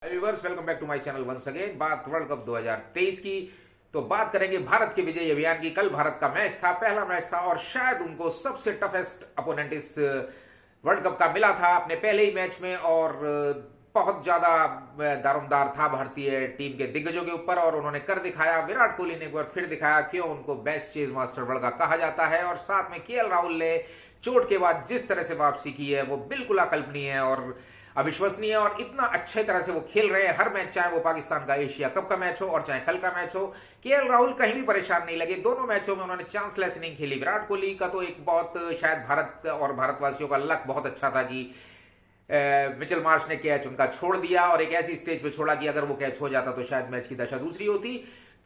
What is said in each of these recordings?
Viewers, welcome back to my channel once again. बात world cup 2023 की, तो बात करेंगे भारत के विजयी अभियान की। कल भारत का मैच था, पहला मैच था और शायद उनको सबसे टफेस्ट अपोनेंट इस वर्ल्ड कप का मिला था अपने पहले ही मैच में। और बहुत ज्यादा दारोमदार था भारतीय टीम के दिग्गजों के ऊपर और उन्होंने कर दिखाया। विराट कोहली ने एक बार फिर दिखाया क्यों उनको बेस्ट चेज मास्टर वर्ल्ड का कहा जाता है। और साथ में केएल राहुल ने चोट के बाद जिस तरह से वापसी की है वो बिल्कुल अकल्पनीय है और अविश्वसनीय। और इतना अच्छे तरह से वो खेल रहे हैं हर मैच, चाहे वो पाकिस्तान का एशिया कप का मैच हो और चाहे कल का मैच हो। केएल राहुल कहीं भी परेशान नहीं लगे, दोनों मैचों में उन्होंने चांसलेस इनिंग खेली। विराट कोहली का तो एक बहुत, शायद भारत और भारतवासियों का लक बहुत अच्छा था कि मिचेल मार्श ने कैच उनका छोड़ दिया और एक ऐसी स्टेज पे छोड़ा कि अगर वो कैच हो जाता तो शायद मैच की दशा दूसरी होती।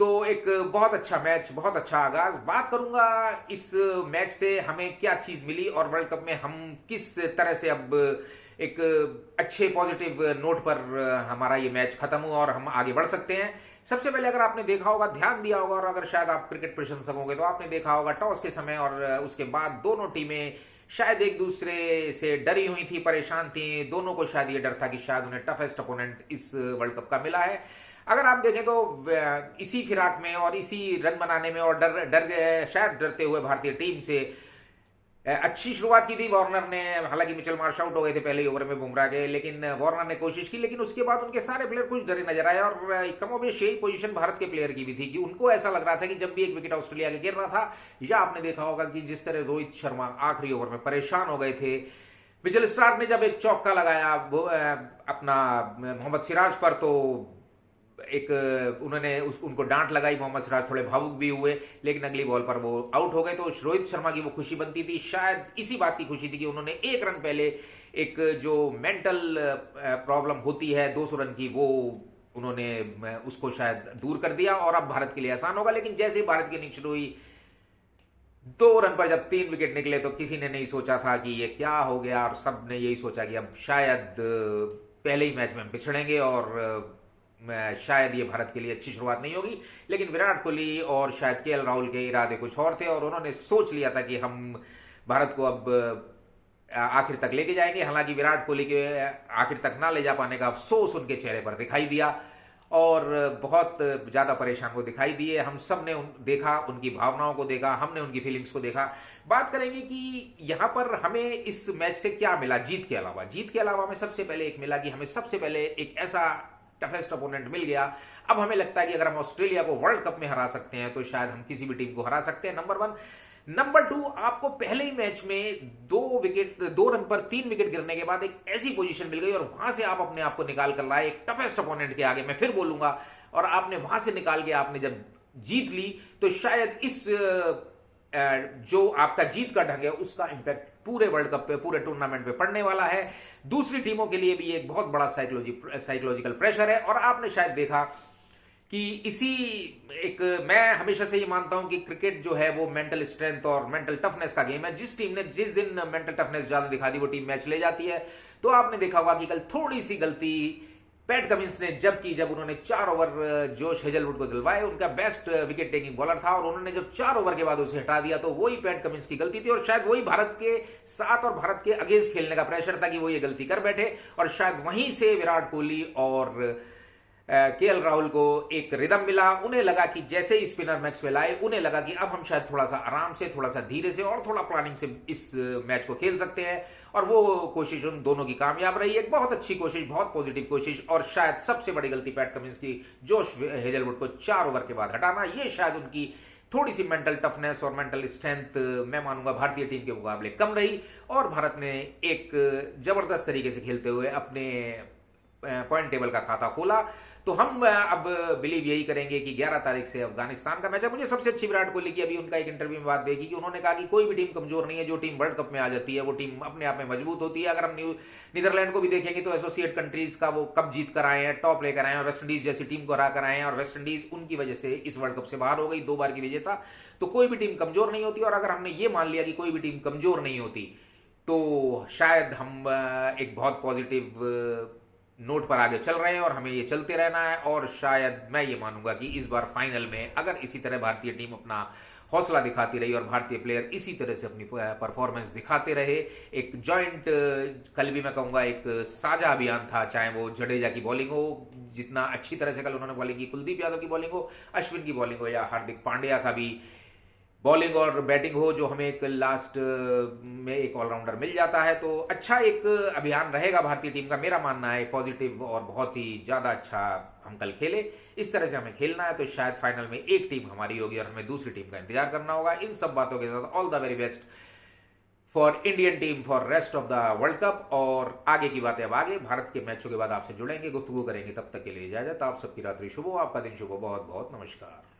तो एक बहुत अच्छा मैच, बहुत अच्छा आगाज। बात करूंगा इस मैच से हमें क्या चीज मिली और वर्ल्ड कप में हम किस तरह से अब एक अच्छे पॉजिटिव नोट पर हमारा ये मैच खत्म हुआ और हम आगे बढ़ सकते हैं। सबसे पहले अगर आपने देखा होगा, ध्यान दिया होगा और अगर शायद आप क्रिकेट प्रशंसक होंगे तो आपने देखा होगा टॉस के समय और उसके बाद दोनों टीमें शायद एक दूसरे से डरी हुई थी, परेशान थी। दोनों को शायद ये डर था कि शायद उन्हें टफेस्ट अपोनेंट इस वर्ल्ड कप का मिला है। अगर आप देखें तो इसी फिराक में और इसी रन बनाने में और डर डर शायद डरते हुए भारतीय टीम से अच्छी शुरुआत की थी वार्नर ने। हालांकि मिचेल मार्श आउट हो गए थे पहले ही ओवर में बुमराह के, लेकिन वार्नर ने कोशिश की, लेकिन उसके बाद उनके सारे प्लेयर कुछ डरे नजर आए। और कमोबेश यही पोजीशन भारत के प्लेयर की भी थी कि उनको ऐसा लग रहा था कि जब भी एक विकेट ऑस्ट्रेलिया के गिर रहा था, या आपने देखा होगा कि जिस तरह रोहित शर्मा आखिरी ओवर में परेशान हो गए थे। मिचेल स्टार्क ने जब एक चौका लगाया अपना मोहम्मद सिराज पर, तो एक उन्होंने उनको डांट लगाई। मोहम्मद सिराज थोड़े भावुक भी हुए, लेकिन अगली बॉल पर वो आउट हो गए। तो रोहित शर्मा की वो खुशी बनती थी, शायद इसी बात की खुशी थी कि उन्होंने एक रन पहले एक जो मेंटल प्रॉब्लम होती है 200 रन की, वो उन्होंने उसको शायद दूर कर दिया और अब भारत के लिए आसान होगा। लेकिन जैसे ही भारत की इनिंग शुरू हुई, 2 रन पर जब 3 विकेट निकले तो किसी ने नहीं सोचा था कि ये क्या हो गया, और सब ने यही सोचा कि अब शायद पहले ही मैच में हम पिछड़ेंगे और शायद ये भारत के लिए अच्छी शुरुआत नहीं होगी। लेकिन विराट कोहली और शायद केएल राहुल के इरादे कुछ और थे और उन्होंने सोच लिया था कि हम भारत को अब आखिर तक लेके जाएंगे। हालांकि विराट कोहली के आखिर तक ना ले जा पाने का अफसोस उनके चेहरे पर दिखाई दिया और बहुत ज्यादा परेशान वो दिखाई दिए। हम सब ने देखा, उनकी भावनाओं को देखा, हमने उनकी फीलिंग्स को देखा। बात करेंगे कि यहां पर हमें इस मैच से क्या मिला जीत के अलावा। जीत के अलावा हमें सबसे पहले एक मिला कि हमें सबसे पहले एक ऐसा टफेस्ट अपोनेंट मिल गया। अब हमें लगता है कि अगर हम ऑस्ट्रेलिया को वर्ल्ड कप में हरा सकते हैं तो शायद हम किसी भी टीम को हरा सकते हैं। नंबर 1। नंबर 2, आपको पहले ही मैच में 2 रन पर 3 विकेट गिरने के बाद एक ऐसी पोजीशन मिल गई और वहां से आप अपने आप को निकाल कर लाए एक टफेस्ट अपोनेंट के आगे। मैं फिर बोलूंगा, और आपने वहां से निकाल के आपने जब जीत ली तो शायद इस जो आपका जीत का ढंग है उसका इंपैक्ट पूरे वर्ल्ड कप पे, पूरे टूर्नामेंट पे पड़ने वाला है। दूसरी टीमों के लिए भी एक बहुत बड़ा साइकोलॉजिकल प्रेशर है। और आपने शायद देखा कि इसी एक, मैं हमेशा से ये मानता हूं कि क्रिकेट जो है वो मेंटल स्ट्रेंथ और मेंटल टफनेस का गेम है। जिस टीम ने जिस दिन मेंटल टफनेस ज्यादा दिखा दी वो टीम मैच ले जाती है। तो आपने देखा होगा कि कल थोड़ी सी गलती पैट कमिंस ने जब उन्होंने 4 ओवर जोश हेजलवुड को दिलवाए, उनका बेस्ट विकेट टेकिंग बॉलर था, और उन्होंने जब 4 ओवर के बाद उसे हटा दिया तो वही पैट कमिंस की गलती थी। और शायद वही भारत के साथ और भारत के अगेंस्ट खेलने का प्रेशर था कि वो ये गलती कर बैठे। और शायद वहीं से विराट कोहली और केएल राहुल को एक रिदम मिला। उन्हें लगा कि जैसे ही स्पिनर मैक्सवेल आए, उन्हें लगा कि अब हम शायद थोड़ा सा आराम से, थोड़ा सा धीरे से और थोड़ा प्लानिंग से इस मैच को खेल सकते हैं। और वो कोशिश उन दोनों की कामयाब रही। एक बहुत अच्छी कोशिश, बहुत पॉजिटिव कोशिश। और शायद सबसे बड़ी गलती पैट कमिंस की जोश हेजलवुड को 4 ओवर के बाद हटाना, ये शायद उनकी थोड़ी सी मेंटल टफनेस और मेंटल स्ट्रेंथ मैं मानूंगा भारतीय टीम के मुकाबले कम रही। और भारत ने एक जबरदस्त तरीके से खेलते हुए अपने पॉइंट टेबल का खाता खोला। तो हम अब बिलीव यही करेंगे कि 11 तारीख से अफगानिस्तान का मैच है। मुझे सबसे अच्छी विराट कोहली की अभी उनका एक इंटरव्यू में बात देखी कि उन्होंने कहा कि कोई भी टीम कमजोर नहीं है, जो टीम वर्ल्ड कप में आ जाती है वो टीम अपने आप में मजबूत होती है। अगर हम नीदरलैंड को भी देखेंगे तो एसोसिएट कंट्रीज का वो कप जीत कर आए हैं, टॉप लेकर आए हैं, और वेस्ट इंडीज जैसी टीम को हरा कर आए हैं, और वेस्ट इंडीज उनकी वजह से इस वर्ल्ड कप से बाहर हो गई, 2 बार की विजेता। तो कोई भी टीम कमजोर नहीं होती। और अगर हमने ये मान लिया कि कोई भी टीम कमजोर नहीं होती तो शायद हम एक बहुत पॉजिटिव नोट पर आगे चल रहे हैं और हमें ये चलते रहना है। और शायद मैं ये मानूंगा कि इस बार फाइनल में अगर इसी तरह भारतीय टीम अपना हौसला दिखाती रही और भारतीय प्लेयर इसी तरह से अपनी परफॉर्मेंस दिखाते रहे। एक जॉइंट, कल भी मैं कहूंगा एक साझा अभियान था, चाहे वो जडेजा की बॉलिंग हो, जितना अच्छी तरह से कल उन्होंने बॉलिंग की, कुलदीप यादव की बॉलिंग हो, अश्विन की बॉलिंग हो, या हार्दिक पांड्या का भी बॉलिंग और बैटिंग हो, जो हमें एक लास्ट में एक ऑलराउंडर मिल जाता है। तो अच्छा एक अभियान रहेगा भारतीय टीम का, मेरा मानना है पॉजिटिव, और बहुत ही ज्यादा अच्छा हम कल खेले। इस तरह से हमें खेलना है तो शायद फाइनल में एक टीम हमारी होगी और हमें दूसरी टीम का इंतजार करना होगा। इन सब बातों के साथ all the very best for Indian team for rest of the world cup. और आगे की बातें अब आगे भारत के मैचों के बाद आपसे जुड़ेंगे, गुफ्तगू करेंगे। तब तक के लिए इजाजत, आप सबकी रात्रि शुभ हो, आपका दिन शुभ हो। बहुत बहुत नमस्कार।